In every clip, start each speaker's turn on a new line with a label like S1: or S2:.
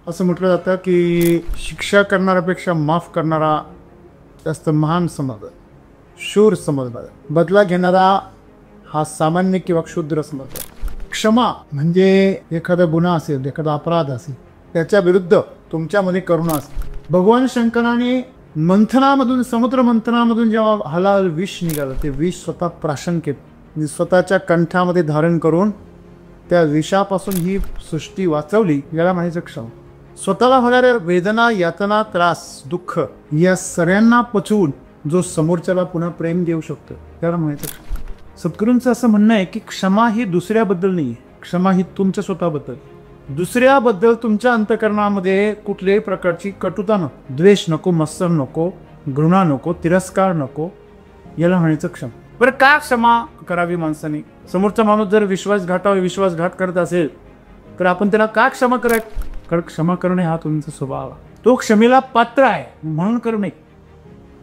S1: असं म्हटलं जातं की शिक्षा करणाऱ्यापेक्षा माफ करणारा जास्त महान समज, शूर समजला, बदला घेणारा हा सामान्य किंवा क्षुद्र समजला. क्षमा म्हणजे एखादा गुन्हा असेल, एखादा अपराध असेल, त्याच्या विरुद्ध तुमच्यामध्ये करुणा असेल. भगवान शंकराने मंथनामधून, समुद्र मंथनामधून जेव्हा हलाल विष निघालं, ते विष स्वतः प्राशन केलं, स्वतःच्या कंठामध्ये धारण करून त्या विषापासून ही सृष्टी वाचवली. याला म्हणायचं क्षमा. स्वतःला होणाऱ्या वेदना, यातना, त्रास, दुःख या सगळ्यांना पचवून जो समोरच्याला पुन्हा प्रेम देऊ शकतो त्याला म्हणायचं क्षमा. सद्गुरूंचं असं म्हणणं आहे की क्षमा ही दुसऱ्याबद्दल नाही, क्षमा ही तुमच्या स्वतःबद्दल. दुसऱ्याबद्दल तुमच्या अंतःकरणामध्ये कुठल्याही प्रकारची कटुता नको, द्वेष नको, मत्सर नको, घृणा नको, तिरस्कार नको. याला म्हणायचं क्षमा. बरं, का क्षमा करावी माणसाने? समोरचा माणूस जर विश्वासघात करत असेल तर आपण त्याला का क्षमा करायचं? कारण क्षमा करणे हा तुमचा स्वभाव, तो क्षमेला पात्र आहे म्हणून करणे.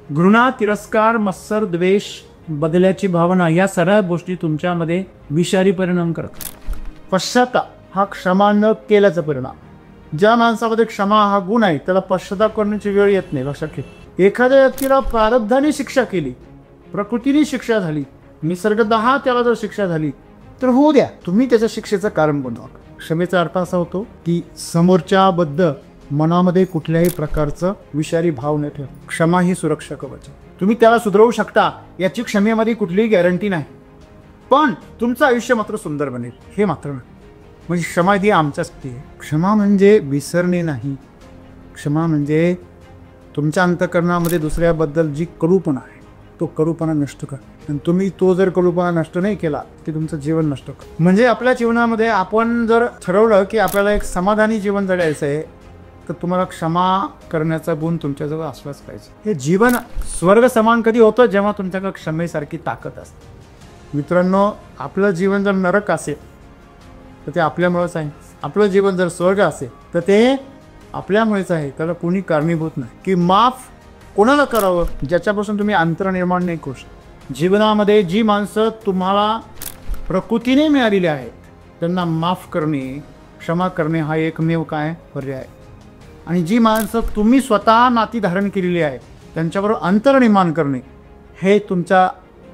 S1: घृणा, तिरस्कार, मत्सर, द्वेष, बदल्याची भावना या सगळ्या गोष्टी तुमच्यामध्ये विषारी परिणाम करतात. पश्चाताप हा क्षमा न केल्याचा परिणाम. ज्या माणसामध्ये क्षमा हा गुण आहे त्याला पश्चाताप करण्याची वेळ येत नाही. लक्षात ठेवा. एखाद्या व्यक्तीला प्रारब्धाने शिक्षा केली, प्रकृतीने शिक्षा झाली, निसर्गतः त्याला जर शिक्षा झाली तर होऊ द्या, तुम्ही त्याच्या शिक्षेचं कारण बनवा. क्षमेचा अर्थ असा होतो की समोरच्याबद्दल मनामध्ये कुठल्याही प्रकारचं विषारी भाव न ठेवा. क्षमा ही सुरक्षा कवच. तुम्ही त्याला सुधरवू शकता याची क्षमेमध्ये कुठलीही गॅरंटी नाही, पण तुमचं आयुष्य मात्र सुंदर बनेल हे मात्र नाही. म्हणजे क्षमा ही आमच्यासाठी आहे. क्षमा म्हणजे विसरणे नाही. क्षमा म्हणजे तुमच्या अंतःकरणामध्ये दुसऱ्याबद्दल जी कडूपणा आहे तो कडूपणा नष्ट करा. आणि तुम्ही तो जर कडूपणा नष्ट नाही केला की तुमचं जीवन नष्ट कर. म्हणजे आपल्या जीवनामध्ये आपण जर ठरवलं की आपल्याला एक समाधानी जीवन जगायचं आहे तर तुम्हाला क्षमा करण्याचा गुण तुमच्याजवळ असलाच पाहिजे. हे जीवन स्वर्ग समान कधी होतं? जेव्हा तुमच्याकडे क्षमेसारखी ताकद असते. मित्रांनो, आपलं जीवन जर नरक असेल तर ते आपल्यामुळेच आहे. आपलं जीवन जर स्वर्ग असेल तर ते आपल्यामुळेच आहे. त्याला कोणी कारणीभूत नाही. की माफ कोणाला करावं? ज्याच्यापासून तुम्ही अंतर्निर्माण नाही करू शकता. जीवनामध्ये जी माणसं तुम्हाला प्रकृतीने मिळालेली आहेत त्यांना माफ करणे, क्षमा करणे हा एकमेव काय पर्याय. आणि जी माणसं तुम्ही स्वतः नाती धारण केलेली आहे त्यांच्याबरोबर अंतर्निर्माण करणे हे तुमच्या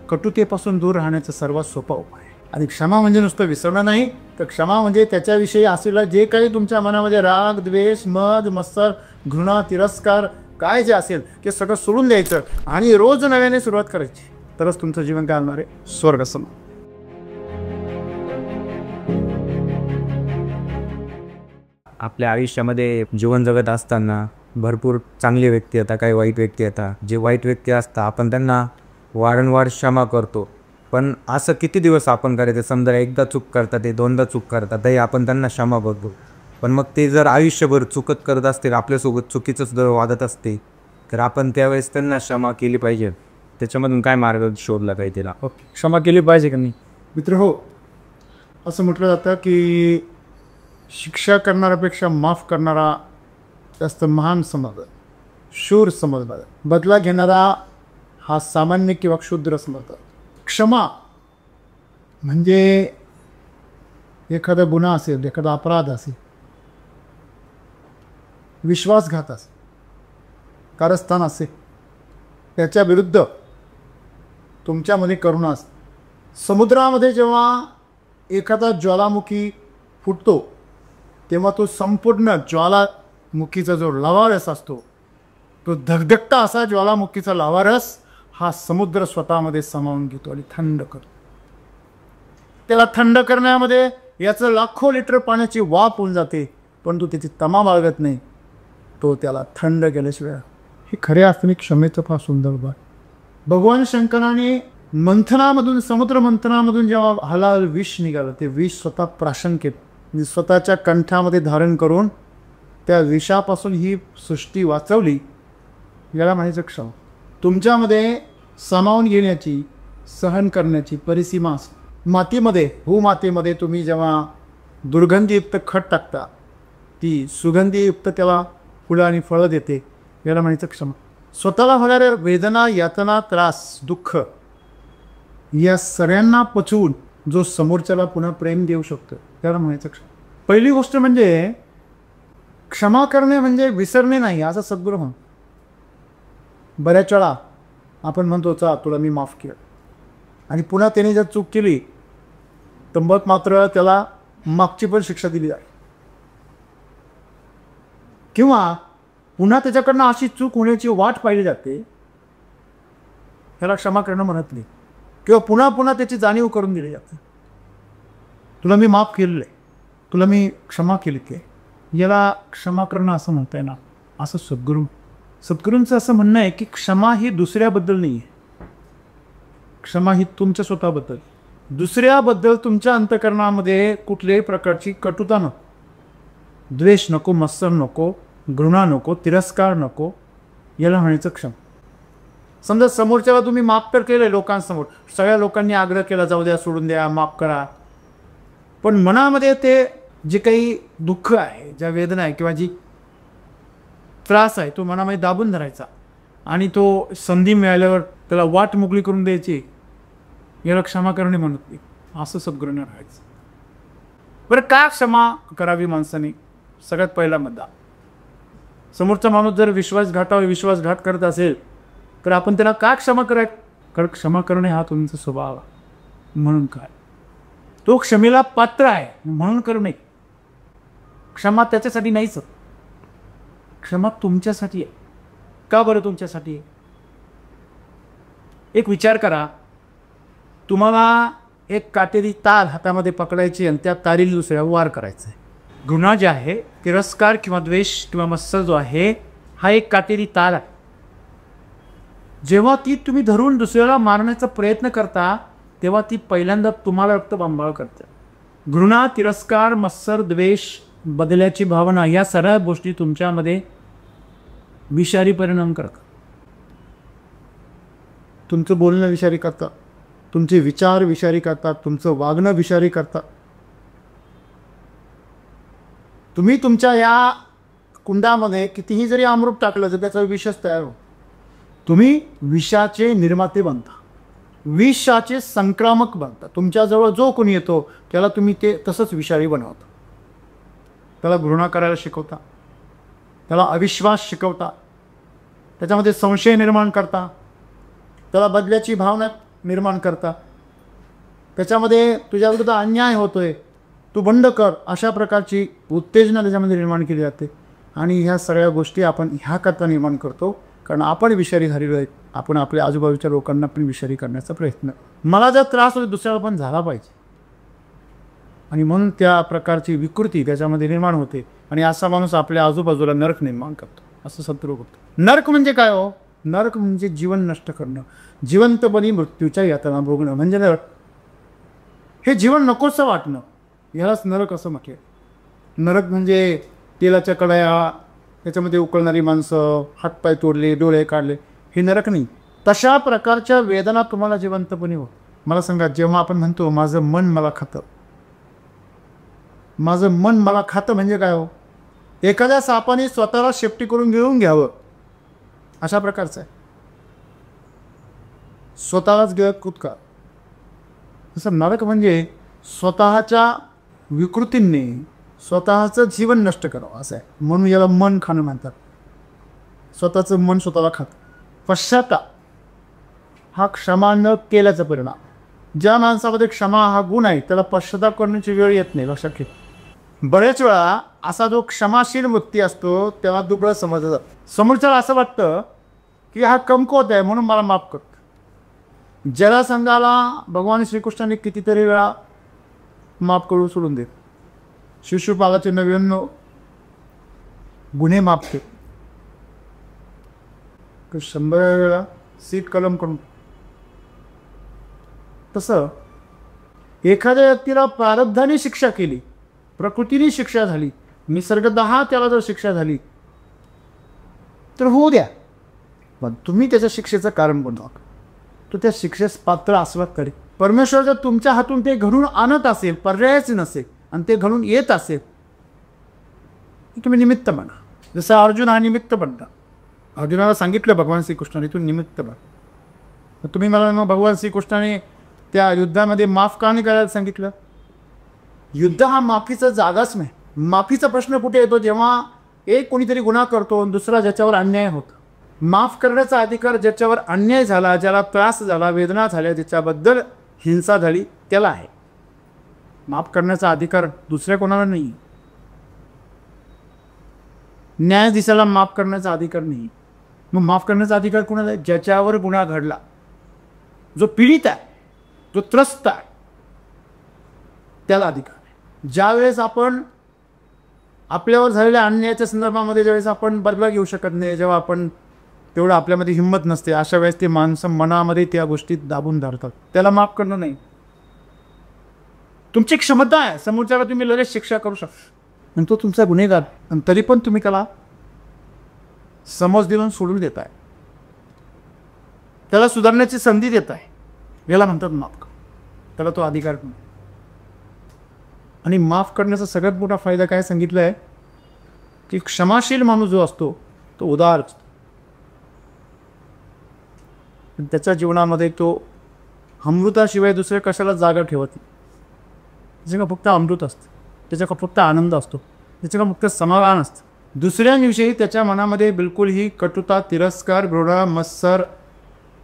S1: कटुतेपासून दूर राहण्याचा सर्वात सोपा उपाय आहे. आणि क्षमा म्हणजे नुसतं विसरणं नाही, तर क्षमा म्हणजे त्याच्याविषयी असलेलं जे काही तुमच्या मनामध्ये राग, द्वेष, मद, मत्सर, घृणा, तिरस्कार काय जे असेल ते सगळं सोडून द्यायचं आणि रोज नव्याने सुरुवात करायची. तरच तुमचं जीवन काय होणार आहे? स्वर्ग समान.
S2: आपल्या आयुष्यामध्ये जीवन जगत असताना भरपूर चांगले व्यक्ती येतात, काही वाईट व्यक्ती येतात. जे वाईट व्यक्ती असतात आपण त्यांना वारंवार क्षमा करतो, पण असं किती दिवस आपण करायचं? समजा एकदा चूक करतात, ते दोनदा चूक करतात, तरी आपण त्यांना क्षमा करतो. पण मग ते जर आयुष्यभर चुकत करत असतील, आपल्यासोबत चुकीचंच जर वादत असते तर आपण त्यावेळेस त्यांना क्षमा केली पाहिजे. त्याच्यामधून काय मार्ग शोधला पाहिजे तिला?
S1: क्षमा केली पाहिजे का नाही? मित्र हो, असं म्हटलं जातं की शिक्षा करणाऱ्यापेक्षा माफ करणारा जास्त महान समज, शूर समजला, बदला घेणारा हा सामान्य किंवा क्षुद्र समजला. क्षमा म्हणजे एखादा गुन्हा असेल, एखादा अपराध असेल, विश्वासघात असेल, कारस्थान असेल, त्याच्या विरुद्ध तुमच्यामध्ये करुणा असते. समुद्रामध्ये जेव्हा एखादा ज्वालामुखी फुटतो तेव्हा तो संपूर्ण ज्वालामुखीचा जो लावारस असतो तो धगधगता असा ज्वालामुखीचा लावारस हा समुद्र स्वतःमध्ये सामावून घेतो आणि थंड करतो. त्याला थंड करण्यामध्ये याचं लाखो लिटर पाण्याची वाफ होऊन जाते, परंतु त्याची तमा बाळगत नाही. तो त्याला थंड केल्याशिवाय. हे खरे अर्थाने क्षमेचं फार सुंदर उपाय. भगवान शंकराने मंथनामधून, समुद्र मंथनामधून जेव्हा हलाल विष निघालं, ते विष स्वतः प्राशन केलं, स्वतःच्या कंठामध्ये धारण करून त्या विषापासून ही सृष्टी वाचवली. याला म्हणायचं क्षमा. तुमच्यामध्ये सामावून घेण्याची, सहन करण्याची परिसीमा असते. मातीमध्ये, भूमातीमध्ये तुम्ही जेव्हा दुर्गंधीयुक्त खत टाकता, ती सुगंधीयुक्त त्याला फुलं आणि फळं देते. याला म्हणायचं क्षमा. स्वतःला होणाऱ्या वेदना, यातना, त्रास, दुःख या सगळ्यांना पचवून जो समोरच्याला पुन्हा प्रेम देऊ शकतो त्याला म्हणायचं क्षमा. पहिली गोष्ट म्हणजे क्षमा करणे म्हणजे विसरणे नाही, असं सद्गुरू म्हणतो. बऱ्याच वेळा आपण म्हणतो चा तुला मी माफ केलं, आणि पुन्हा त्याने जर चूक केली तर मग मात्र त्याला मागची पण शिक्षा दिली जाईल, किंवा पुन्हा त्याच्याकडनं अशी चूक होण्याची वाट पाहिली जाते, त्याला क्षमा करणं म्हणत नाही, किंवा पुन्हा पुन्हा त्याची जाणीव करून दिली जाते. तुला मी माफ केलेलं आहे, तुला मी क्षमा केली की, याला क्षमा करणं असं म्हणता येणार. असं सद्गुरूंचं असं म्हणणं आहे की क्षमा ही दुसऱ्याबद्दल नाही आहे, क्षमा ही तुमच्या स्वतःबद्दल. दुसऱ्याबद्दल तुमच्या अंतःकरणामध्ये कुठल्याही प्रकारची कटुता नको, द्वेष नको, मत्सर नको, घृणा नको, तिरस्कार नको, याला म्हणायचं क्षमा. समजा समोरच्याला तुम्ही माफ तर केलं, लोकांसमोर सगळ्या लोकांनी आग्रह केला जाऊ द्या, सोडून द्या, माफ करा, पण मनामध्ये ते जे काही दुःख आहे, ज्या वेदना आहे किंवा जी त्रास आहे, तो मनामध्ये दाबून धरायचा आणि तो संधी मिळाल्यावर त्याला वाट मोकळी करून द्यायची, याला क्षमा करणे म्हणत नाही. असं सद्गुरूंना राहायचं. बरं, का क्षमा करावी माणसाने? सगळ्यात पहिला मुद्दा, समोरचा माणूस जर विश्वासघात करत असेल तर आपण त्याला का क्षमा करायचं? कारण क्षमा करणे हा तुमचा स्वभाव आहे म्हणून काय, तो क्षमेला पात्र आहे म्हणून करणे. क्षमा त्याच्यासाठी नाहीच, क्षमा तुमच्यासाठी आहे. का बरं तुमच्यासाठी आहे? एक विचार करा, तुम्हाला एक काटेरी तार हातामध्ये पकडायची आणि त्या तारीला दुसऱ्यावर वार करायचा आहे. गुन्हा जे आहे, तिरस्कार किंवा द्वेष किंवा मत्सर जो आहे, हा एक काटेरी तार आहे. जेव्हा ती तुम्ही धरून दुसऱ्याला मारण्याचा प्रयत्न करता तेव्हा ती पहिल्यांदा तुम्हाला रक्तबंबाळ करते. घृणा, तिरस्कार, मत्सर, द्वेष, बदल्याची भावना, या सगळ्या गोष्टी तुमच्यामध्ये विषारी परिणाम करतात. तुमचं बोलणं विषारी करतात, तुमचे विचार विषारी करतात, तुमचं वागणं विषारी करतात. तुम्ही तुमच्या या कुंडामध्ये कितीही जरी अमृत टाकलं तर त्याचा विषच तयार हो. तुम्ही विषाचे निर्माते बनता, विषाचे संक्रामक बनता. तुमच्याजवळ जो कोणी येतो त्याला तुम्ही ते तसंच विषारी बनवता. त्याला घृणा करायला शिकवता, त्याला अविश्वास शिकवता, त्याच्यामध्ये संशय निर्माण करता, त्याला बदल्याची भावना निर्माण करता, त्याच्यामध्ये तुझ्याविरुद्ध अन्याय होतोय, तू बंद कर, अशा प्रकारची उत्तेजना त्याच्यामध्ये निर्माण केली जाते. आणि ह्या सगळ्या गोष्टी आपण ह्या करता निर्माण करतो कारण आपण विषारी झालेलो आहे. आपण आपल्या आजूबाजूच्या लोकांना पण विषारी करण्याचा प्रयत्न. मला जर त्रास होतो दुसऱ्याला पण झाला पाहिजे, आणि म्हणून त्या प्रकारची विकृती त्याच्यामध्ये निर्माण होते आणि असा माणूस आपल्या आजूबाजूला नरक निर्माण करतो. असं सद्गुरू करतो. नरक म्हणजे काय हो? नरक म्हणजे जीवन नष्ट करणं, जिवंतपणी मृत्यूच्या यातना भोगणं म्हणजे नरक. हे जीवन नकोसं वाटणं, यालाच नरक असं म्हटलं. नरक म्हणजे तेलाच्या कढया, त्याच्यामध्ये उकळणारी माणसं, हातपाय तोडले, डोळे काढले, हे नरक नाही. तशा प्रकारच्या वेदना तुम्हाला जिवंतपणे हो. मला सांगा, जेव्हा आपण म्हणतो माझं मन मला खातं, माझं मन मला खातं म्हणजे काय हो? एखाद्या सापाने स्वतःला शेपटी करून घेऊन घ्यावं अशा प्रकारचं आहे. स्वतःलाच गिळत कुदका. तसं नरक म्हणजे स्वतःच्या विकृतींनी स्वतःचं जीवन नष्ट करावं असं आहे. म्हणून याला मन खाणं म्हणतात. स्वतःचं मन स्वतःला खातं. पश्चाताप हा क्षमा न केल्याचा परिणाम. ज्या माणसामध्ये क्षमा हा गुण आहे त्याला पश्चाताप करण्याची वेळ येत नाही, लक्षात ठेव. बरेच वेळा असा जो क्षमाशील व्यक्ती असतो तेव्हा दुबळं समजलं जातं. समोरच्याला असं वाटतं की हा कमकुवत आहे म्हणून मला माफ करतो. जरासंधाला भगवान श्रीकृष्णाने कितीतरी वेळा माफ करून सोडून देत. शिशुपालाचे 99 गुन्हे माफ केले, 100 वेळा सीट कलम करून. तसं एखाद्या व्यक्तीला प्रारब्धाने शिक्षा केली, प्रकृतीने शिक्षा झाली, निसर्गतः त्याला जर शिक्षा झाली तर होऊ द्या, पण तुम्ही त्याच्या शिक्षेचं कारण बनवा. तो त्या शिक्षेस पात्र असला तरी परमेश्वर जर तुमच्या हातून ते घडून आणत असेल, पर्यायच नसेल, आणि ते घडून येत असेल, तुम्ही निमित्त बना. जसं अर्जुन हा निमित्त बनला. अर्जुनाला सांगितलं भगवान श्रीकृष्णाने तू निमित्त बन. तुम्ही मला मग भगवान श्रीकृष्णाने त्या युद्धामध्ये माफ का नाही करायला सांगितलं? युद्ध हा माफीचा जागाच नाही. माफीचा प्रश्न कुठे येतो? जेव्हा एक कोणीतरी गुन्हा करतो आणि दुसरा ज्याच्यावर अन्याय होतो. माफ करण्याचा अधिकार ज्याच्यावर अन्याय झाला, ज्याला त्रास झाला, वेदना झाल्या, ज्याच्याबद्दल हिंसा झाली त्याला आहे. माफ करण्याचा अधिकार दुसऱ्या कोणाला नाही. न्यायाधीशाला माफ करण्याचा अधिकार नाही. मग माफ करण्याचा अधिकार कोणाला आहे? ज्याच्यावर गुन्हा घडला, जो पीडित आहे, जो त्रस्त आहे, त्याला अधिकार आहे. ज्यावेळेस आपण आपल्यावर झालेल्या अन्यायाच्या संदर्भामध्ये ज्यावेळेस आपण बदला घेऊ शकत नाही, जेव्हा आपण तेवढं आपल्यामध्ये हिंमत नसते, अशा वेळेस ते माणसं मनामध्ये त्या गोष्टी दाबून धरतात. त्याला माफ करणं नाही. तुमची क्षमता आहे, समोरच्याला तुम्ही लगेच शिक्षा करू शकता, आणि तो तुमचा गुन्हेगार, आणि तरी पण तुम्ही त्याला समज देऊन सोडून देताय, त्याला सुधारण्याची संधी देताय. याला म्हणतात माफ. त्याला तो अधिकार नाही. आणि माफ करण्याचा सगळ्यात मोठा फायदा काय सांगितलं आहे की क्षमाशील माणूस जो असतो तो उदार असतो. त्याच्या जीवनामध्ये तो अमृताशिवाय दुसऱ्या कशाला जागा ठेवत नाही. त्याच्याकडे फक्त अमृत असतं, त्याच्याकडे फक्त आनंद असतो, त्याच्याकडे फक्त समाधान असतं. दुसऱ्यांविषयी त्याच्या मनामध्ये बिलकुलही कटुता, तिरस्कार, घृणा, मत्सर,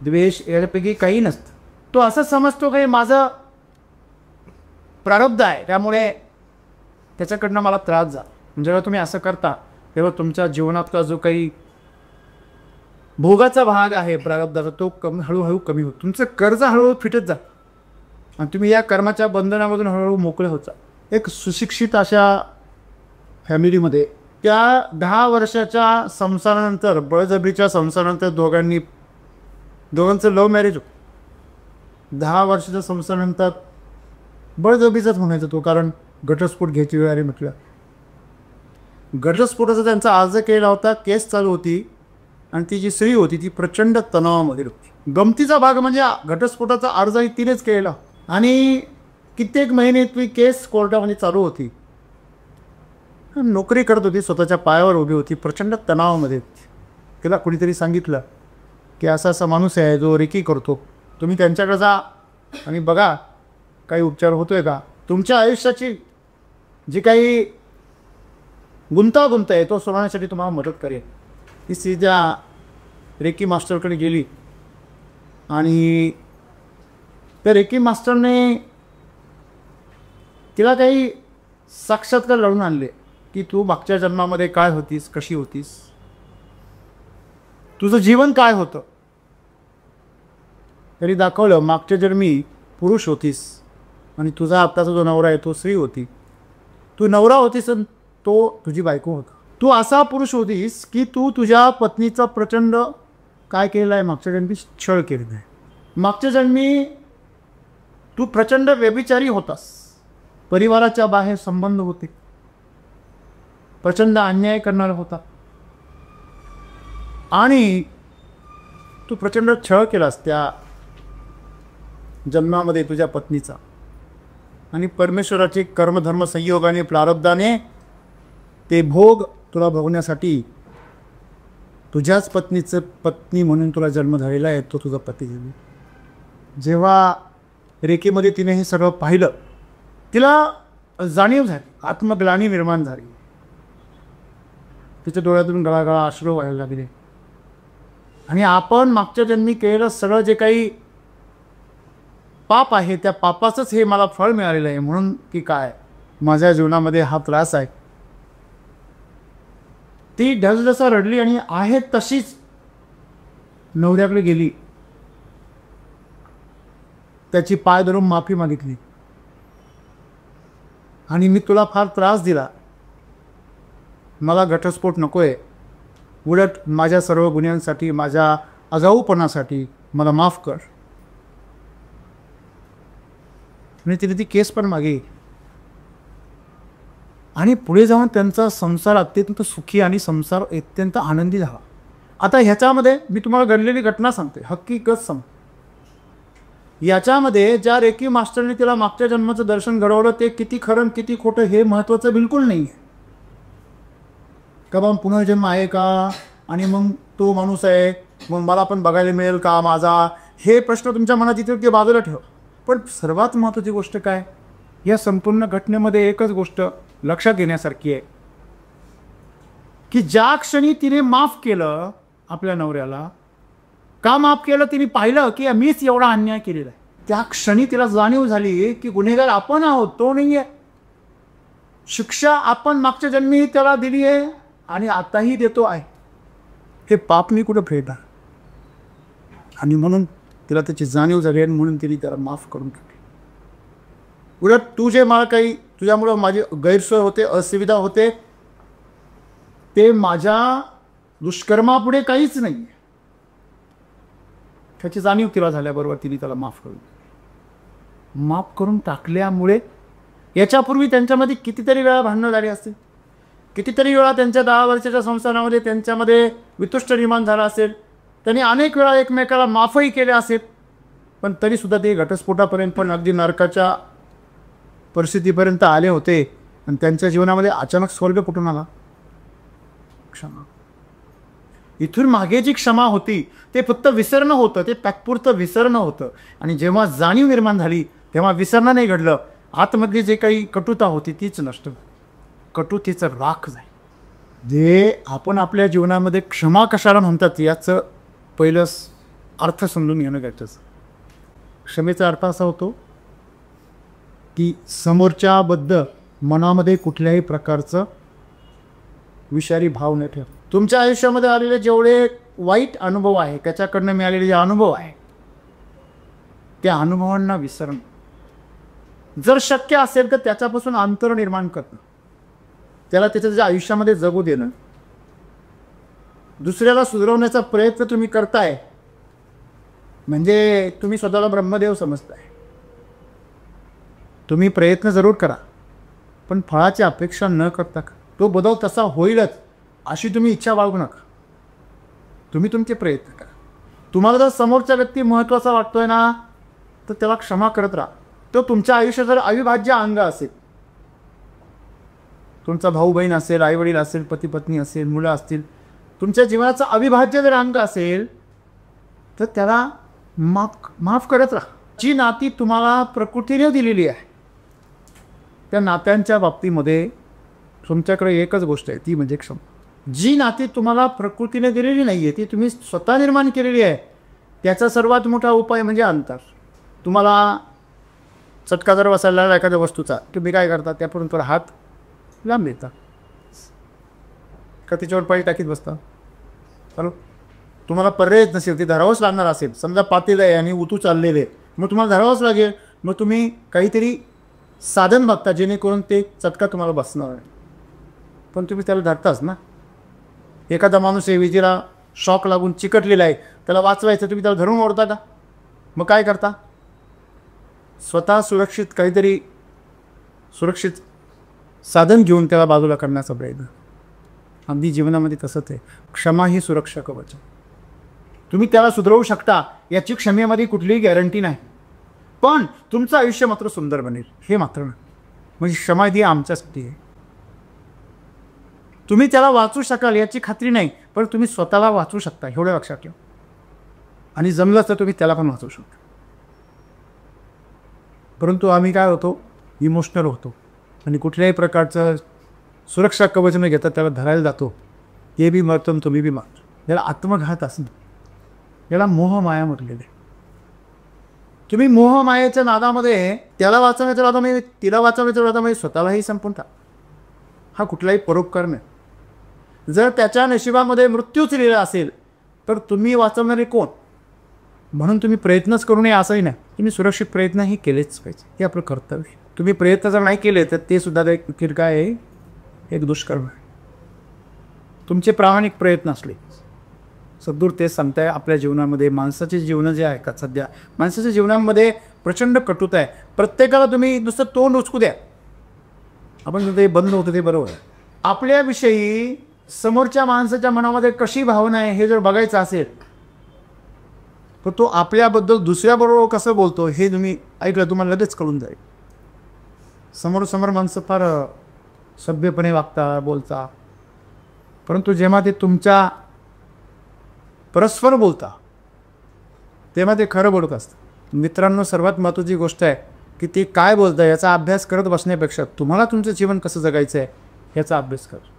S1: द्वेष यापैकी काही नसतं. तो असं समजतो की माझं प्रारब्ध आहे, त्यामुळे त्याच्याकडनं मला त्रास झाला. जेव्हा तुम्ही असं करता तेव्हा तुमच्या जीवनातला जो काही भोगाचा भाग आहे प्रारब्धाचा तो हळूहळू कमी होतो. तुमचं कर्ज हळूहळू फिटत जा आणि तुम्ही या कर्माच्या बंधनामधून हळूहळू मोकळे होत जा. एक सुशिक्षित अशा फॅमिलीमध्ये त्या 10 वर्षाच्या संसारानंतर, बळजबरीच्या संसारानंतर दोघांचं लव्ह मॅरेज होतं. 10 वर्षाच्या संसारानंतर बळजबरीचाच म्हणायचं तो, कारण घटस्फोट घ्यायची वेळ आली म्हटलं. घटस्फोटाचा त्यांचा अर्ज केला होता, केस चालू होती, आणि ती जी स्त्री होती ती प्रचंड तणावामध्ये होती. गमतीचा भाग म्हणजे घटस्फोटाचा अर्जही तिनेच केला, आणि कित्येक महिने ती केस कोर्टामध्ये चालू होती. नोकरी करत होती, स्वतःच्या पायावर उभी होती, प्रचंड तणावामध्ये. तिला कुणीतरी सांगितलं की असा असा माणूस आहे जो रेकी करतो, तुम्ही त्यांच्याकडे जा आणि बघा काही उपचार होतोय का. तुमच्या आयुष्याची जी काही गुंतागुंत आहे तो सोडवण्यासाठी तुम्हाला मदत करेल. ती सीधा रेकी मास्टरकडे गेली, आणि त्या रेकी मास्टरने तिला काही साक्षात्कार लढून आणले की तू मागच्या जन्मामध्ये काय होतीस, कशी होतीस, तुझं जीवन काय होतं. तरी दाखवलं मागच्या जन्मी पुरुष होतीस, आणि तुझा आत्ताचा जो नवरा आहे तो स्त्री होती. तू नवरा होतीस आणि तो तुझी बायको होता. तू असा पुरुष होतीस की तू तुझ्या पत्नीचा प्रचंड काय केलेला आहे, मागच्या जन्मी छळ केलेला आहे. मागच्या जन्मी तू प्रचंड व्यभिचारी होतास, परिवाराच्या बाहेर संबंध होते, प्रचंड अन्याय करणारा होता, आणि तू प्रचंड छळ केलास त्या जन्मामध्ये तुझ्या पत्नीचा. आणि परमेश्वराचे कर्मधर्म संयोगाने, प्रारब्धाने ते भोग तुला भोगण्यासाठी तुझ्याच पत्नीचं पत्नी म्हणून तुला जन्म झालेला आहे, तो तुझा पती झाला. जेव्हा रेकीमध्ये तिने हे सगळं पाहिलं, तिला जाणीव झाली, आत्मग्लानी निर्माण झाली. तिच्या डोळ्यातून गळागळा अश्रू व्हायला लागले. आणि आपण मागच्या जन्मी केलेलं सगळं जे काही पाप आहे त्या पापाचंच हे मला फळ मिळालेलं आहे, म्हणून की काय माझ्या जीवनामध्ये हा त्रास आहे. ती ढसढसा रडली आणि आहे तशीच नवऱ्याकडे गेली, त्याची पाय धरून माफी मागितली. आणि मी तुला फार त्रास दिला, मला घटस्फोट नकोय, उलट माझ्या सर्व गुन्ह्यांसाठी, माझ्या आगाऊपणासाठी मला माफ कर. आणि तिने ती केस पण मागे, आणि पुढे जाऊन त्यांचा संसार अत्यंत सुखी आणि संसार अत्यंत आनंदी झाला. आता ह्याच्यामध्ये मी तुम्हाला घडलेली घटना सांगते, हकीकत सांगते. याच्यामध्ये ज्या रेकी मास्टरने तिला मागच्या जन्माचं दर्शन घडवलं ते किती खरं किती खोटं हे महत्त्वाचं बिलकुल नाही आहे. का मग पुनर्जन्म आहे का, आणि मग तो माणूस आहे मग मला पण बघायला मिळेल का माझा, हे प्रश्न तुमच्या मनात इथे ते बाजूला ठेवा. पण सर्वात महत्त्वाची गोष्ट काय, या संपूर्ण घटनेमध्ये एकच गोष्ट लक्षात घेण्यासारखी आहे की ज्या क्षणी तिने माफ केलं आपल्या नवऱ्याला, का माफ केलं, तिने पाहिलं की मीच एवढा अन्याय केलेला आहे, त्या क्षणी तिला जाणीव झाली की गुन्हेगार आपण आहोत, तो नाही आहे. शिक्षा आपण मागच्या जन्मी त्याला दिली आहे आणि आताही देतो आहे. हे पाप मी कुठं फेडणार. आणि म्हणून तिला त्याची जाणीव झाली आणि म्हणून तिने त्याला माफ करून टाकली. उलट तू जे मला काही तुझ्यामुळं माझी गैरसोय होते, असुविधा होते, ते माझ्या दुष्कर्मापुढे काहीच नाही. त्याची जाणीव तिला झाल्याबरोबर तिने त्याला माफ करून टाकल्यामुळे याच्यापूर्वी त्यांच्यामध्ये कितीतरी वेळा भांडणं झाली असतील, कितीतरी वेळा त्यांच्या 10 वर्षाच्या संसारामध्ये त्यांच्यामध्ये वितुष्ट निर्माण झाला असेल, त्यांनी अनेक वेळा एकमेकाला माफही केले असेल, पण तरीसुद्धा ते घटस्फोटापर्यंत पण अगदी नरकाच्या परिस्थितीपर्यंत आले होते. आणि त्यांच्या जीवनामध्ये अचानक स्वर्ग कुठून आला? क्षमा. इथून मागे जी क्षमा होती ते फक्त विसरणं होतं, ते तात्पुरतं विसरणं होतं. आणि जेव्हा जाणीव निर्माण झाली तेव्हा विसरणं नाही घडलं, आतमधली जे काही कटुता होती तीच नष्ट झाली, कटुतेचं राख झाली. जे आपण आपल्या जीवनामध्ये क्षमा कशाला म्हणतात याचं पहिलं अर्थ समजून घेणं गरजेचं. क्षमेचा अर्थ असा होतो की समोरच्याबद्दल मनामध्ये कुठल्याही प्रकारचं विषारी भाव न ठेव. तुमच्या आयुष्यामध्ये आलेले जेवढे वाईट अनुभव आहे, त्याच्याकडनं मिळालेले जे अनुभव आहे त्या अनुभवांना विसरणं, जर शक्य असेल तर त्याच्यापासून अंतर निर्माण करणं, त्याला त्याच्या आयुष्यामध्ये जगू देणं. दुसऱ्याला सुधारवण्याचा प्रयत्न तुम्ही करताय म्हणजे तुम्ही स्वतःला ब्रह्मदेव समजताय. तुम्ही प्रयत्न जरूर करा, पण फळाची अपेक्षा न करता तो बदल तसा होईलच अशी तुम्ही इच्छा बाळगू नका. तुम्ही तुमचे प्रयत्न करा. तुम्हाला जर समोरचा व्यक्ती महत्त्वाचा वाटतोय ना, तर त्याला क्षमा करत राहा. तो तुमच्या आयुष्यात जर अविभाज्य अंग असेल, तुमचा भाऊ बहीण असेल, आईवडील असेल, पती पत्नी असेल, मुलं असतील, तुमच्या जीवनाचं अविभाज्य जर अंग असेल तर त्याला माफ करत राहा. जी नाती तुम्हाला प्रकृतीने दिलेली आहे त्या नात्यांच्या बाबतीमध्ये तुमच्याकडे एकच गोष्ट आहे, ती म्हणजे क्षमा. जी नाती तुम्हाला प्रकृतीने दिलेली नाही आहे, ती तुम्ही स्वतः निर्माण केलेली आहे, त्याचा सर्वात मोठा उपाय म्हणजे अंतर. तुम्हाला चटका जर बसायला लागला एखाद्या वस्तूचा, तुम्ही काय करता, त्यापर्यंत हात लांब देता का त्याच्यावर पाय टाकीत बसता? बरोबर. तुम्हाला पर्यायच नसेल, ते धरावंच लागणार असेल. समजा पातेल आहे आणि उतू चाललेले, मग तुम्हाला धरावंच लागेल. मग तुम्ही काहीतरी साधन बघता जेणेकरून ते चटका तुम्हाला बसणार आहे, पण तुम्ही त्याला धरताच ना. एखादा माणूस आहे विजेला शॉक लागून चिकटलेला आहे, त्याला वाचवायचं, तुम्ही त्याला धरून ओढता का? मग काय करता? स्वतः सुरक्षित काहीतरी सुरक्षित साधन घेऊन त्याला बाजूला करण्याचा प्रयत्न. अगदी जीवनामध्ये तसंच आहे. क्षमा ही सुरक्षा कवच. तुम्ही त्याला सुधारवू शकता याची क्षमेमध्ये कुठलीही गॅरंटी नाही, पण तुमचं आयुष्य मात्र सुंदर बनेल हे मात्र नाही. म्हणजे क्षमा ही आमच्यासाठी आहे. तुम्ही त्याला वाचू शकाल याची खात्री नाही, पण तुम्ही स्वतःला वाचू शकता एवढं लक्षात ठेवा. आणि जमलं तर तुम्ही त्याला पण वाचू शकता. परंतु आम्ही काय होतो, इमोशनल होतो आणि कुठल्याही प्रकारचं सुरक्षा कवच न घेता त्याला धरायला जातो. ते बी मरतो, तुम्ही बी मारतो. याला आत्मघात असं, याला मोहमाया म्हटलेले. तुम्ही मोहमायेच्या नादामध्ये त्याला वाचवण्याच्या नादामध्ये, तिला वाचवण्याच्या नादामध्ये स्वतःलाही संपून टाक. हा कुठलाही परोपकार नाही. जर त्याच्या नशिबामध्ये मृत्यूच लिहिला असेल तर तुम्ही वाचवणारे कोण? म्हणून तुम्ही प्रयत्नच करू नये असंही नाही, तुम्ही सुरक्षित प्रयत्नही केलेच पाहिजे, हे आपलं कर्तव्य. तुम्ही प्रयत्न जर नाही केले तर ते सुद्धा एक काय आहे, एक दुष्कर्म आहे. तुमचे प्रामाणिक प्रयत्न असले, सद्गुर तेच सांगताय आपल्या जीवनामध्ये. माणसाचे जीवन जे आहे का सध्या माणसाच्या जीवनामध्ये प्रचंड कटुता आहे. प्रत्येकाला तुम्ही नुसतं तोंड उचकू द्या, आपण ते बंद होतं ते बरोबर आहे. आपल्याविषयी समोरच्या माणसाच्या मनामध्ये कशी भावना आहे हे जर बघायचं असेल तर तो आपल्याबद्दल दुसऱ्याबरोबर कसं बोलतो हे तुम्ही ऐकलं, तुम्हाला लगेच कळून जाईल. समोर माणसं फार सभ्यपणे वागता, बोलता, परंतु जेव्हा ते तुमच्या परस्पर बोलता तेव्हा ते खरं बोलत असतं. मित्रांनो, सर्वात महत्त्वाची गोष्ट आहे की ते काय बोलतं याचा अभ्यास करत बसण्यापेक्षा तुम्हाला तुमचं जीवन कसं जगायचं आहे याचा अभ्यास करा.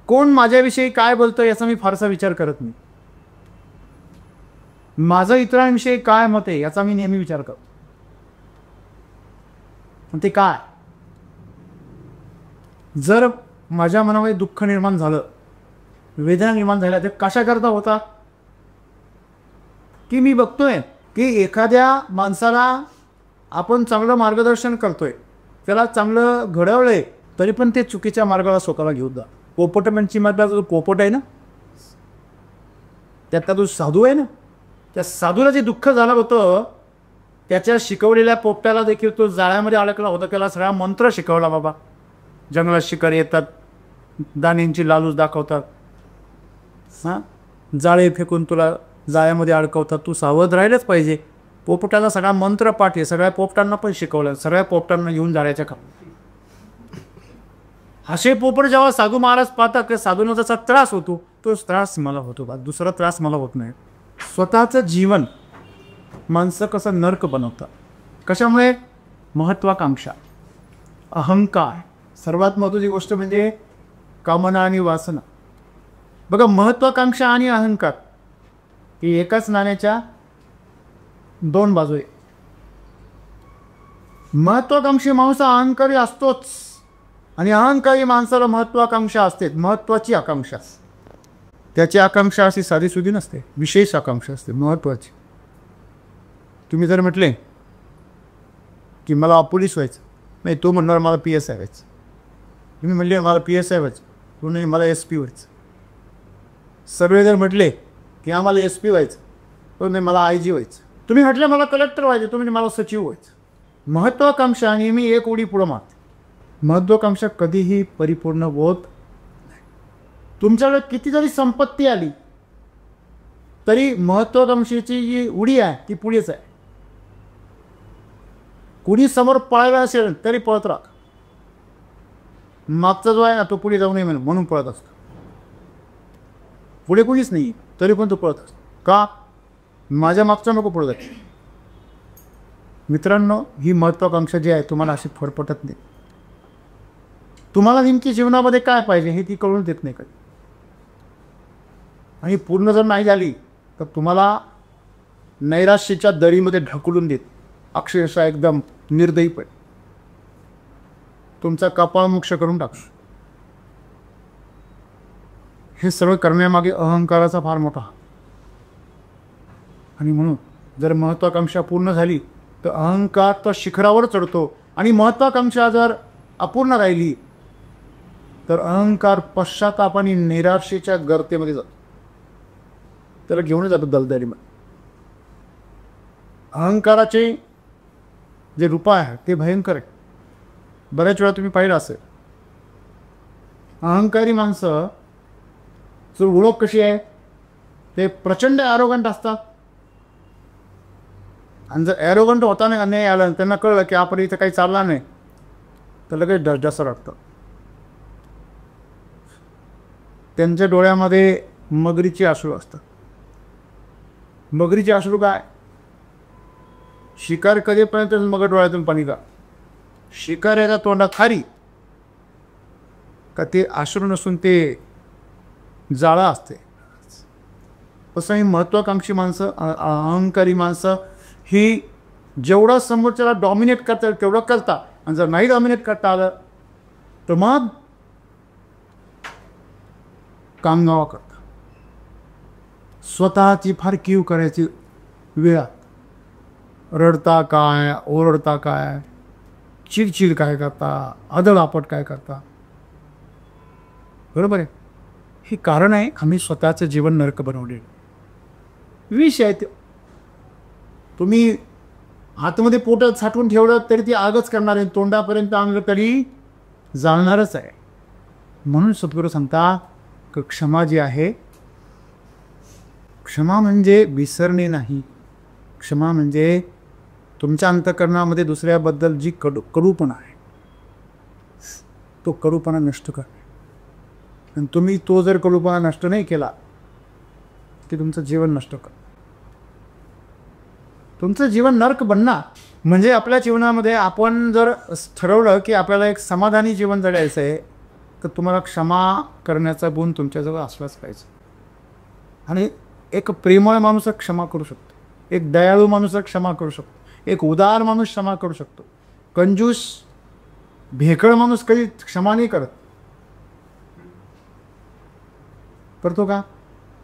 S1: कोण माझ्याविषयी काय बोलतं याचा मी फारसा विचार करत नाही. माझं इतरांविषयी काय मत आहे याचा मी नेहमी विचार करतो. पण ते काय, जर माझ्या मनामध्ये दुःख निर्माण झालं, वेदना निर्माण झाल्या, ते कशाकरता होता की मी बघतोय की एखाद्या माणसाला आपण चांगलं मार्गदर्शन करतोय, त्याला चांगलं घडवलंय, तरी पण ते चुकीच्या मार्गाला स्वतःला घेऊन जा. पोपट म्हणजे मधला जो पोपट आहे ना, त्यातला जो साधू आहे ना, त्या साधूला जे दुःख झालं होतं, त्याच्या शिकवलेल्या पोपट्याला देखील तो जाळ्यामध्ये अडकला होता. त्याला सगळा मंत्र शिकवला. बाबा, जंगलात शिकार येतात, दाण्यांची लालूच दाखवतात, हां, जाळे फेकून तुला जाळ्यामध्ये अडकवतात, तू सावध राहिलंच पाहिजे. पोपटाला सगळा मंत्र पाठ आहे, सगळ्या पोपटांना पण शिकवलं, सगळ्या पोपटांना घेऊन जाळ्याच्या खा. असे पोपट जेव्हा साधू महाराज पाहतात की साधूला त्याचा त्रास होतो, तो त्रास मला होतो बा, दुसरा त्रास मला होत नाही. स्वतःचं जीवन माणसं कसं नरक बनवतात. कशामुळे? महत्वाकांक्षा, अहंकार. सर्वात महत्त्वाची गोष्ट म्हणजे कामना आणि वासना. बघा, महत्वाकांक्षा आणि अहंकार ही एकाच नाण्याच्या दोन बाजू आहे. महत्वाकांक्षी माणूस अहंकारी असतोच, आणि अहंकारी माणसाला महत्वाकांक्षा असते, महत्वाची आकांक्षा. त्याची आकांक्षा अशी साधीसुधी नसते, विशेष आकांक्षा असते, महत्वाची. तुम्ही जर म्हटले की मला पोलीस व्हायचं, नाही, तो म्हणणार मला PSI व्हायचं. तुम्ही म्हणले मला PSI व्हायचं, तो नाही मला SP व्हायचं. सगळे जर म्हटले की आम्हाला SP व्हायचं, तो नाही मला IG व्हायचं. तुम्ही म्हटले मला कलेक्टर व्हायचं, तुम्ही मला सचिव व्हायचं. महत्वाकांक्षा नेहमी एक उडी पुढं मारते. महत्वाकांक्षा कधीही परिपूर्ण होत नाही. तुमच्याकडे किती जरी संपत्ती आली तरी महत्वाकांक्षेची जी उडी आहे ती पुढेच आहे. कुणी समोर पळायला असेल तरी पळत राहा. मागचा जो आहे ना, तो पुढे जाऊ नये म्हणून पळत असतो. पुढे कुणीच नाही तरी पण तो पळत असतो. का? माझ्या मागचा नको पळत आहे. मित्रांनो, ही महत्वाकांक्षा जी आहे तुम्हाला अशी फरफटत नाही. तुम्हाला नेमकी जीवनामध्ये काय पाहिजे हे ती कळून देत नाही कधी. आणि पूर्ण जर नाही झाली तर तुम्हाला नैराश्याच्या दरीमध्ये ढकलून देत, अक्षरशः एकदम निर्दयीपणे तुमचा कपाळमोक्ष करून टाकतो. हे सर्व करण्यामागे अहंकाराचा फार मोठा. आणि म्हणून जर महत्वाकांक्षा पूर्ण झाली तर अहंकार तर शिखरावर चढतो, आणि महत्वाकांक्षा जर अपूर्ण राहिली तर अहंकार पश्चाताप आणि निराशेच्या गर्तेमध्ये जातो. त्याला घेऊन जातो दलदलीमध्ये. अहंकाराचे जे रूप आहे ते भयंकर आहे. बऱ्याच वेळा तुम्ही पाहिलं असेल, अहंकारी माणसं ओळख कशी आहे, ते प्रचंड ॲरोगंट असतात. आणि जर ॲरोगंट होताना नाही आलं, त्यांना कळलं की आपण इथं काही चालला नाही, तर लगेच डसडसं वाटतं. त्यांच्या डोळ्यामध्ये मगरीची अश्रू असतात. मगरीचे अश्रू काय? शिकार कधीपर्यंत मगर डोळ्यातून पाणी का? शिकार याच्या तोंडात खारी का? ते अश्रू नसून ते जाळं असते. तसं ही महत्वाकांक्षी माणसं, अहंकारी माणसं ही जेवढा समोरच्याला डॉमिनेट करता तेवढं करता, आणि जर नाही डॉमिनेट करता आलं तर मग कांगावा करता. स्वतःची फार कीव करायची वेळ. रडता काय, ओरडता काय, चिडचिड काय करता, आदळआपट काय करता. बरोबर आहे. हे कारण आहे आम्ही स्वतःचं जीवन नरक बनवले. विष आहे ते. तुम्ही हातामध्ये पोटात साठवून ठेवलं तरी ती आगच करणार आहे, तोंडापर्यंत आणलं तरी जाळणारच आहे. म्हणून सद्गुरू सांगता की क्षमा जी आहे, क्षमा म्हणजे विसरणे नाही. क्षमा म्हणजे तुमच्या अंतःकरणामध्ये दुसऱ्याबद्दल जी कडूपणा आहे तो कडूपणा नष्ट करणे. आणि तुम्ही तो जर कडूपणा नष्ट नाही केला की तुमचं जीवन नष्ट कर, तुमचं जीवन नरक बनणार. म्हणजे आपल्या जीवनामध्ये आपण जर ठरवलं की आपल्याला एक समाधानी जीवन जगायचं आहे, तर तुम्हाला क्षमा करण्याचा गुण तुमच्याजवळ असलाच पाहिजे. आणि एक प्रेमळ माणूस क्षमा करू शकतो, एक दयाळू माणूस क्षमा करू शकतो, एक उदार माणूस क्षमा करू शकतो. कंजूस भेकळ माणूस कधी क्षमा नाही करतो का?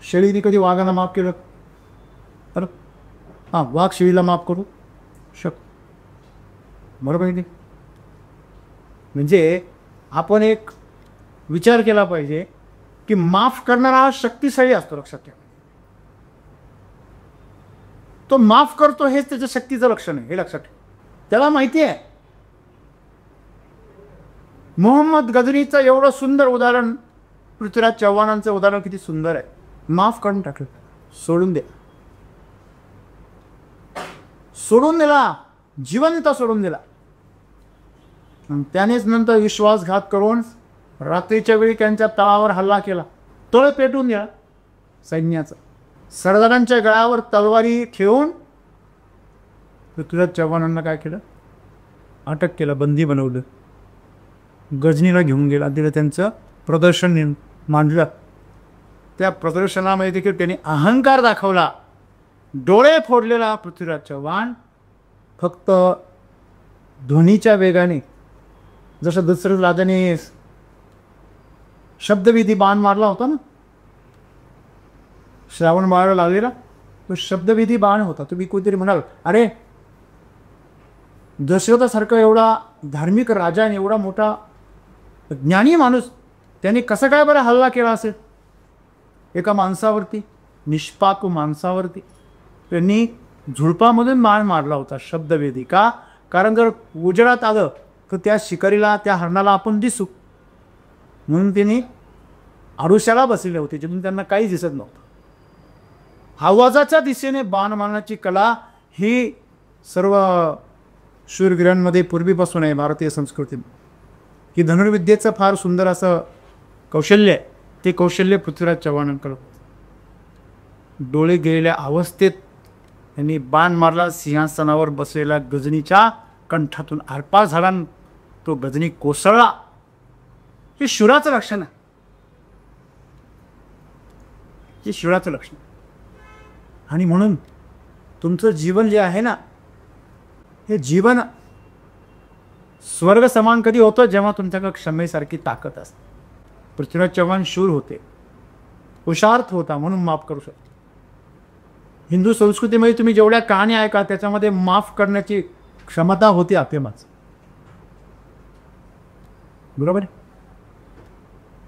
S1: शेळीने कधी वाघाला माफ केलं? बरं, हां, वाघ शेळीला माफ करू शकतो, बरोबर आहे. म्हणजे आपण एक विचार केला पाहिजे की माफ करणारा हा शक्तिशाली असतो. लक्षात ठेवा, तो माफ करतो हेच त्याच्या शक्तीचं लक्षण आहे, हे लक्षात ठेवा. त्याला माहिती आहे. मोहम्मद गजनीचं एवढं सुंदर उदाहरण, पृथ्वीराज चव्हाणांचं उदाहरण किती सुंदर आहे. माफ करून टाकलं, सोडून दिला, जिवंत सोडून दिला. त्यानेच नंतर विश्वासघात करून रात्रीच्या वेळी त्यांच्या तळावर हल्ला केला, तळ पेटून दिला सैन्याचा. सरदारांच्या गळ्यावर तलवारी ठेवून पृथ्वीराज चव्हाणांना काय केलं? अटक केलं, बंदी बनवलं, गजनीला घेऊन गेला, तिला त्यांचं प्रदर्शन मांडलं. त्या प्रदर्शनामध्ये देखील त्यांनी अहंकार दाखवला, डोळे फोडलेला पृथ्वीराज चव्हाण फक्त ध्वनीच्या वेगाने. जसं दशरथ राजाने शब्दविधी बाण मारला होता ना, श्रावण बाळाला लागलेला, तो शब्दविधी बाण होता. तुम्ही कोणतरी म्हणाल, अरे दशरथासारखा एवढा धार्मिक राजा आणि एवढा मोठा ज्ञानी माणूस, त्याने कसं काय बरं हल्ला केला असेल एका माणसावरती, निष्पाप माणसावरती? त्यांनी झुडपामधून बाण मारला होता, शब्दवेधी. का? कारण जर उजेडात आलं तर त्या शिकारीला, त्या हरणाला आपण दिसू, म्हणून त्यांनी आरुष्याला बसलेले होते, जिथून त्यांना काहीच दिसत नव्हतं. आवाजाच्या दिशेने बाण मारण्याची कला ही सर्व शूरवीरांमध्ये पूर्वीपासून आहे. भारतीय संस्कृती ही धनुर्विद्येचं फार सुंदर असं कौशल्य आहे. ते कौशल्य पृथ्वीराज चव्हाणांकडे. डोळे गेलेल्या अवस्थेत त्यांनी बाण मारला, सिंहासनावर बसलेल्या गजनीच्या कंठातून आरपार झाला, तो गजनी कोसळला. हे शूराचं लक्षण आहे, हे शूराचं लक्षण. आणि म्हणून तुमचं जीवन जे आहे ना, हे जीवन स्वर्ग समान कधी होतं? जेव्हा तुमच्याकडे क्षमेसारखी ताकद असते. पृथ्वीराज चव्हाण शूर होते, पुरुषार्थ होता, म्हणून माफ करू शकतो. हिंदू संस्कृतीमध्ये तुम्ही जेवढ्या कहाण्या ऐका त्याच्यामध्ये माफ करण्याची क्षमता होती अफेमाच, बरोबर आहे.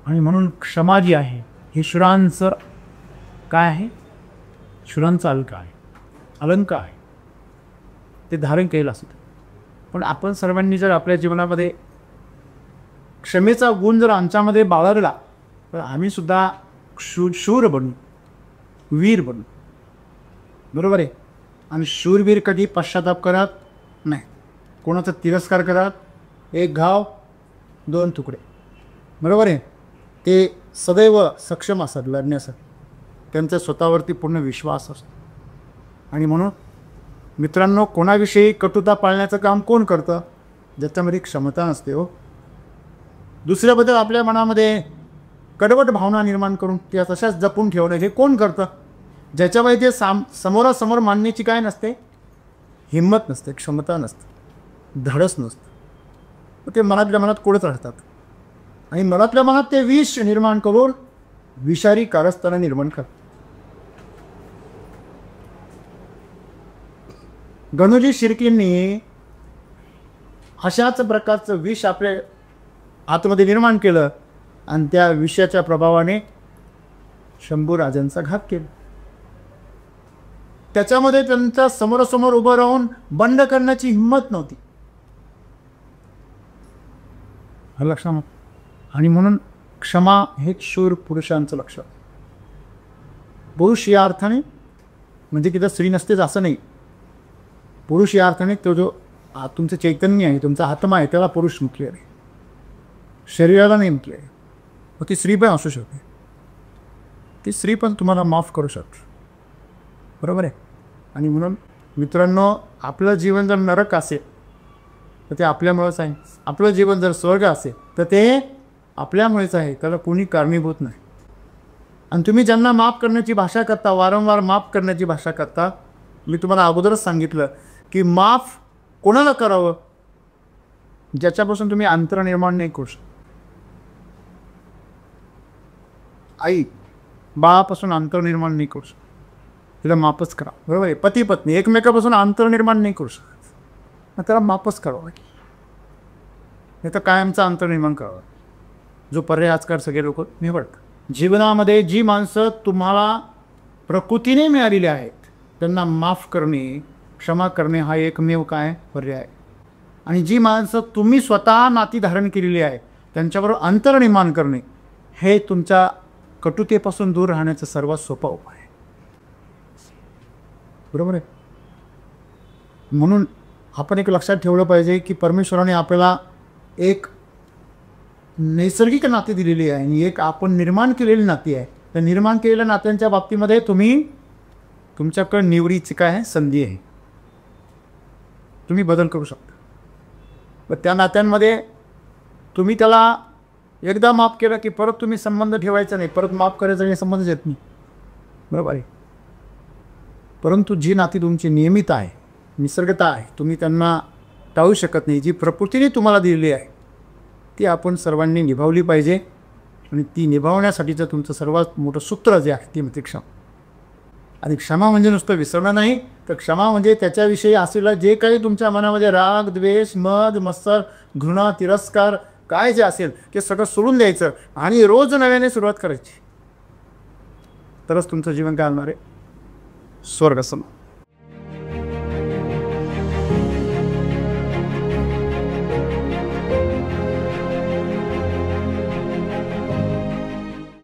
S1: आणि म्हणून क्षमा जी आहे हे शूरांचं काय आहे? शूरांचा अलंकार आहे, ते धारण केलं असतं. पण आपण सर्वांनी जर आपल्या जीवनामध्ये क्षमेचा गुण जर आमच्यामध्ये बाळगला तर आम्ही सुद्धा शूर बनू, वीर बनू, बरोबर आहे. आणि शूरवीर कधी पश्चाताप करत नाही, कोणाचा तिरस्कार करत, एक घाव दोन तुकडे, बरोबर आहे. ते सदैव सक्षम असतात लढण्यासाठी, त्यांचा स्वतःवरती पूर्ण विश्वास असतो. आणि म्हणून मित्रांनो, कोणाविषयी कटुता पाळण्याचं काम कोण करतं? ज्याच्यामध्ये क्षमता नसते हो. दुसऱ्याबद्दल आपल्या मनामध्ये कडवट भावना निर्माण करून त्या तशाच जपून ठेवणं हे कोण करतं? ज्याच्यामध्ये ते समोरासमोर मांडण्याची काय नसते, हिंमत नसते, क्षमता नसते, धडस नसतं. ते मनातल्या मनात कोडत राहतात आणि मनातल्या मनात ते विष निर्माण करून विषारी कारस्थानं निर्माण करतात. गणूजी शिर्केंनी अशाच प्रकारचं विष आपल्या आतमध्ये निर्माण केलं आणि त्या विषयाच्या प्रभावाने शंभूराजांचा घात केला. त्याच्यामध्ये त्यांच्या समोरासमोर उभं राहून बंड करण्याची हिंमत नव्हती, लक्षात. आणि म्हणून क्षमा हे शूर पुरुषांचं लक्षण. पुरुष या अर्थाने म्हणजे तिथं स्त्री नसतेच असं नाही. पुरुष या अर्थाने तो जो तुमचं चैतन्य आहे, तुमचा आत्मा आहे, त्याला पुरुष म्हटले आहे, शरीराला नाही म्हटले. मग ती स्त्री पण असू शकते, ती स्त्री पण तुम्हाला माफ करू शकते, बरोबर आहे. आणि म्हणून मित्रांनो, आपलं जीवन जर नरक असेल तर ते आपल्यामुळंच आहे. आपलं जीवन जर स्वर्ग असेल तर ते आपल्यामुळेच आहे, त्याला कोणी कारणीभूत नाही. आणि तुम्ही ज्यांना माफ करण्याची भाषा करता, वारंवार माफ करण्याची भाषा करता, मी तुम्हाला अगोदरच सांगितलं की माफ कोणाला करावं, ज्याच्यापासून तुम्ही अंतर निर्माण नाही करू शकत. आई बाळापासून अंतर निर्माण नाही करू शकत, तिला माफच करा. बरोबर आहे. पती पत्नी एकमेकापासून अंतर निर्माण नाही करू शकत, मग त्याला माफच करावं, नाही तर कायमचा अंतर निर्माण करावं, जो पर्याय आजकाल सगळे लोक निवडतात. जीवनामध्ये जी माणसं तुम्हाला प्रकृतीने मिळालेली आहेत त्यांना माफ करणे, क्षमा करणे हा एकमेव काय पर्याय. आणि जी माणसं तुम्ही स्वतः नाती धारण केलेली आहे त्यांच्याबरोबर अंतर निर्माण करणे हे तुमच्या कटुतेपासून दूर राहण्याचा सर्वात सोपा उपाय आहे. बरोबर आहे. म्हणून आपण एक लक्षात ठेवलं पाहिजे की परमेश्वराने आपल्याला एक नैसर्गिक नाती दिलेली आहे आणि एक आपण निर्माण केलेली नाती आहे. त्या निर्माण केलेल्या नात्यांच्या बाबतीमध्ये तुमच्याकडे निवडीची काय आहे संधी आहे, तुम्ही बदल करू शकता. पण त्या नात्यांमध्ये तुम्ही त्याला एकदा माफ केलं की परत तुम्ही संबंध ठेवायचा नाही, परत माफ करायचा नाही, संबंधच येत नाही. बरोबर आहे. परंतु जी नाती तुमची नियमित आहे, निसर्गता आहे, तुम्ही त्यांना टाळू शकत नाही, जी प्रकृतीने तुम्हाला दिलेली आहे ती आपण सर्वांनी निभावली पाहिजे. आणि ती निभावण्यासाठीचं तुमचं सर्वात मोठं सूत्र जे आहे ती म्हणजे क्षमा. आणि क्षमा म्हणजे नुसतं विसरणं नाही, तर क्षमा म्हणजे त्याच्याविषयी असलेलं जे काही तुमच्या मनामध्ये राग, द्वेष, मद, मत्सर, घृणा, तिरस्कार काय जे असेल ते सगळं सोडून द्यायचं आणि रोज नव्याने सुरुवात करायची. तरच तुमचं जीवन काय होणार आहे, स्वर्गसम.